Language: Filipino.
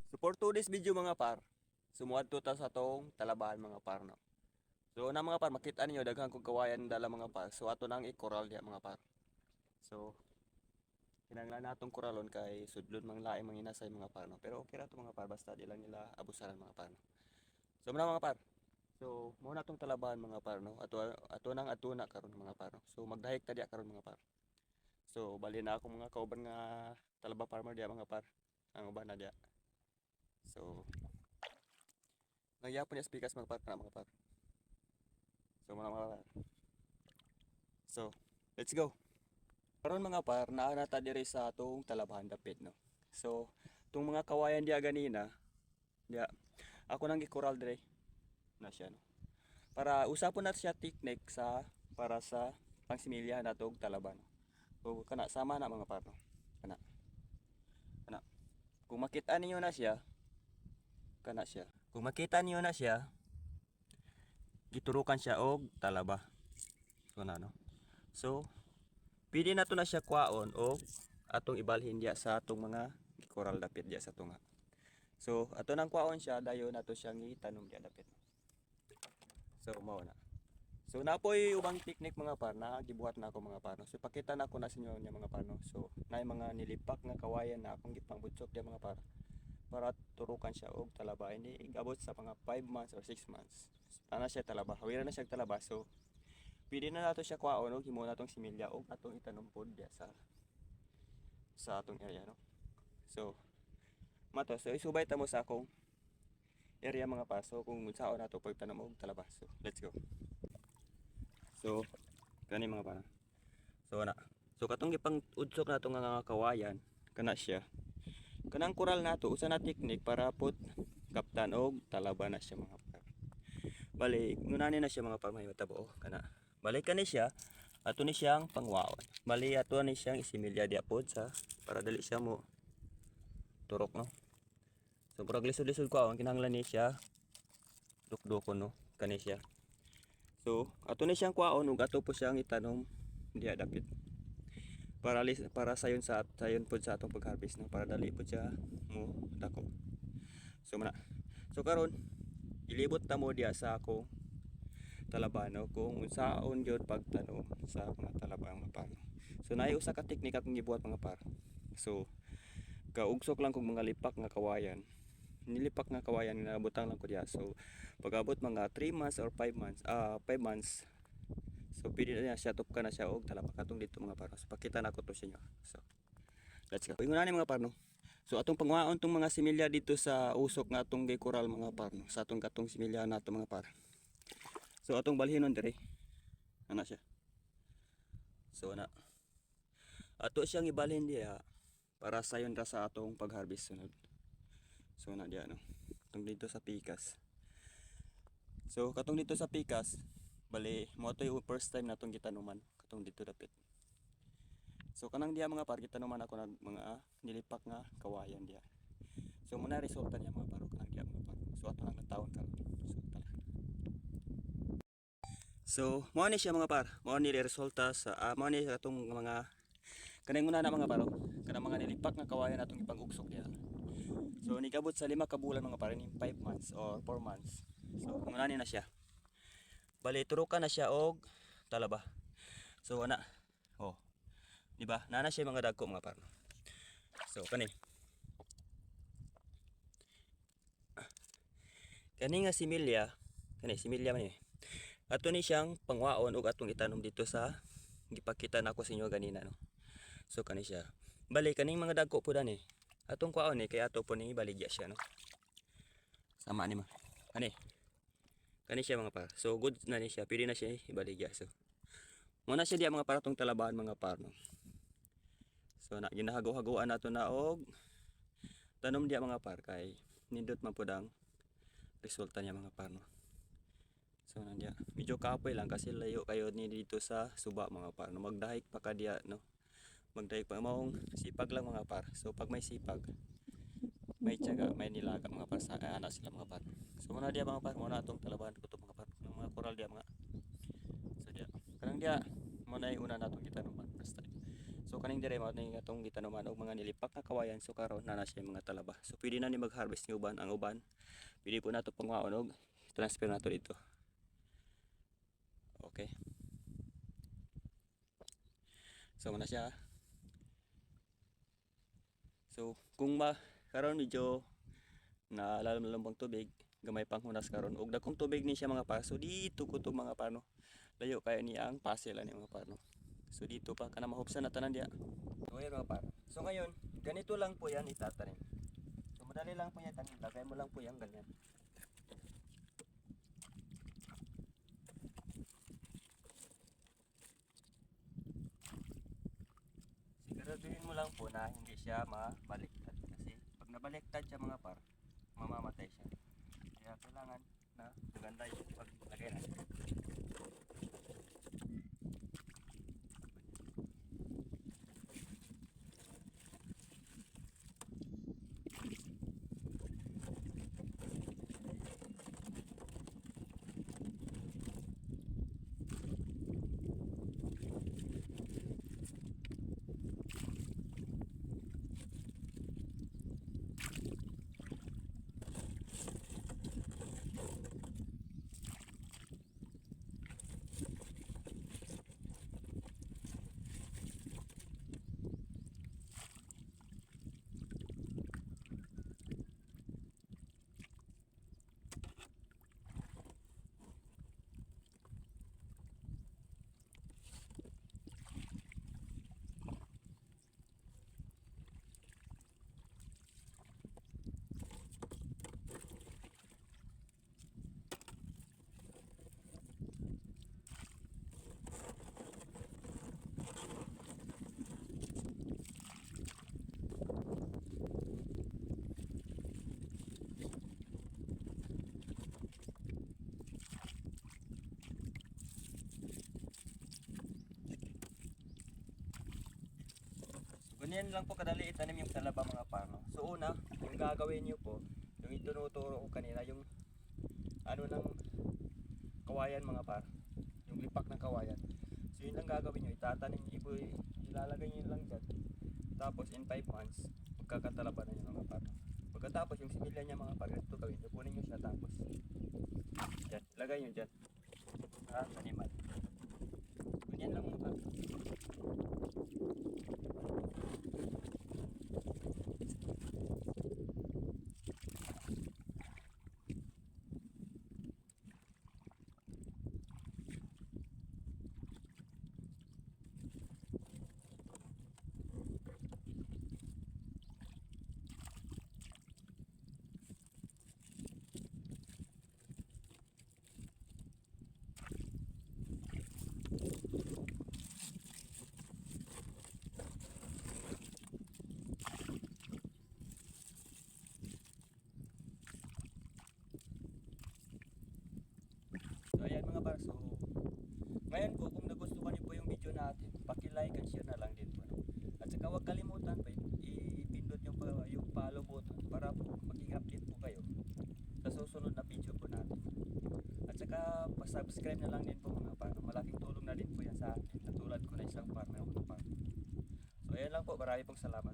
So for today's video mga par, sumuad to ta sa tong talabahan mga par no. So na mga par, makita ninyo daghang kog kawayan dala mga par. So ato nang i-coral diha mga par. So kinahanglan natong koralon kay sudlon mang laing manginasay mga par no. Pero okay ra to mga par basta di lang nila abusaran mga par no. So muna mga par. So mo na tong talabahan mga par no. Ato nang atuna karon mga par no. So magdahik ta diha karon mga par. So bali na ako mga kauban nga talaba farmer diha mga par. Ang uban na diha. So nagyapon niya speakers mga par kana mga par. So mga par. So let's go. Karon mga par, naa na ta diri sa atong talabahan dapit no. So tong mga kawayan diha ganina, diha ako nang gikoral dire na siya no. Para usapon natin siya technique sa para sa pangsimilya natong talaban. So kana sama na mga par no. Kana. Kana. Kung makita ninyo na siya, kana siya. Kung makita niyo na siya, giturukan siya og talaba. So na no. So pwede na to na siya kwaon og atong ibalhin diya sa atong mga gikoral dapit diya sa tunga. So ato nang kwaon siya dayon nato siyang itanom diya dapit. So mao na. So napoy ubang technique mga par na gibuhat na ako mga par. So pakita na ko na sa inyo nya mga par no. So naay mga nilipak nga kawayan na akong gipangbutsok diya mga par. Para turukan siya og talaba hindi abot sa mga 5 months or 6 months. Ana siya talaba, hawira na siya talaba. So pwede na nato siya kwaon og himo natong similya og atong itanom pod diya sa atong area no. So mato so isubay ta mo sa akong area mga paso kung unsaon nato pagtanom og talaba. So let's go. So kani mga pana. So ana. So katong gipang udsok nato nga kawayan kana siya. Kanang koral nato usa na technique para pod kaptan og talaba na siya mga par. Bali ngunani na siya mga par may matabo kana. Bali kani siya ato ni siyang pangwaon. Bali ato ni siyang isimilya diya pod sa para dali siya mo turok no. So purag lisod-lisod ko ang kinahanglan ni siya dukdukon no kani siya. So ato ni siyang kwaon ug ato po siyang itanom diya dapit. Para sayon pod sa atong pag-harvest no para dali pod siya mo dako. So mana. So karon ilibot ta mo diya sa akong talabano kung unsaon gyud pagtanom sa mga talabang mga par. So naay usa ka teknik akong gibuhat mga par. So kaugsok lang kog mga lipak nga kawayan. Nilipak nga kawayan nga butang lang ko diya. So pag-abot mga 3 months or 5 months, 5 months. So pwede na siya tupkan na siya og talaba katong dito mga par. So pakita na ko to sa inyo. So let's go. Ingon na ni mga par no. So atong pangwaon tong mga similya dito sa usok nga atong gikoral mga par no. Sa atong katong similya nato mga par. So atong balhinon dire. Ana siya. So ana. Ato siyang ibalhin diya para sayon ra sa atong pag-harvest sunod. So na diya no. Katong dito sa pikas. So katong dito sa pikas, bali mo to yung first time natong gitanuman katong dito dapit. So kanang diya mga par gitanuman ako ng mga nilipak nga kawayan diya. So muna resulta niya mga par kanang diya mga par. So ato nang natawon karon. So tala. So mao ni siya mga par. Mao ni resulta sa mao ni katong mga kanang una na mga par. Kanang mga nilipak nga kawayan atong ipang-ugsok diya. So nigabot sa 5 ka bulan mga par ni 5 months or 4 months. So muna ni na siya. Bali turukan na siya og talaba. So ana. Oh. Di ba? Nana siya mga dagko mga par. So kani. Kani nga similya, kani similya man ni. Ato ni siyang pangwaon og atong itanom dito sa gipakita nako sa inyo ganina no. So kani siya. Bali kaning mga dagko po dani. Atong kwaon ni kay ato po ni baligya siya no. Sama ni ma. Kani. Kani siya mga par. So good na ni siya. Pwede na siya ibaligya. So muna siya diya mga par atong talabaan mga par no. So na ginahagaw-hagawan nato na og tanom diya mga par kay nindot man pud ang resulta niya mga par no. So nandiya medyo kapoy lang kasi layo kayo ni dito sa suba mga par no. Magdahik pa ka diya no. Magdahik pa maong sipag lang mga par. So pag may sipag may tiyaga, may nilaga mga par sa anak sila mga par. So muna diya mga par, muna atong talabahan ko to mga par. Mga koral diya mga. So diya. Kanang diya muna yung una natong gitanuman. So kaning dire mao ni atong gitanuman og mga nilipak nga kawayan so karon na siya mga talaba. So pwede na ni mag-harvest ng uban ang uban. Pwede po nato pangwaon og transfer nato dito. Okay. So muna siya. So kung karon medyo na lalong tubig, gamay pang hunas karon og dagkong tubig ni siya mga par. So dito ko to mga pano. Layo kaya niya ang pasel ani mga par no. So dito pa kana mahubsan na tanan diya. So ayan mga par. So ngayon, ganito lang po yan itatanim. So madali lang po yan tanim. Lagay mo lang po yan ganyan. Siguraduhin mo lang po na hindi siya mabaliktad. Kasi pag nabaliktad siya mga par, mamamatay siya. Kaya kailangan na maganda yung paglagay natin. Ganyan lang po kadali itanim yung talaba mga pano. So una, yung gagawin niyo po, yung itinuturo ko kanina, yung ano ng kawayan mga par, yung lipak ng kawayan. So yun lang gagawin niyo, itatanim niyo, ilalagay niyo lang dyan. Tapos in 5 months, magkakatalaba na yun mga par. Pagkatapos yung similya niya mga par, ito gawin niyo, kunin niyo siya tapos. Dyan, ilagay niyo dyan. Taniman. Ganyan lang mga par. So ayan mga par, so ngayon po kung nagustuhan niyo po yung video natin, paki-like and share na lang din po. At saka huwag kalimutan pa ipindot niyo pa yung follow button para po maging update po kayo sa susunod na video po natin. At saka pa-subscribe na lang din po mga par. Malaking tulong na din po yan sa akin. Katulad ko na isang farmer ako na par. So ayan lang po, marami pong salamat.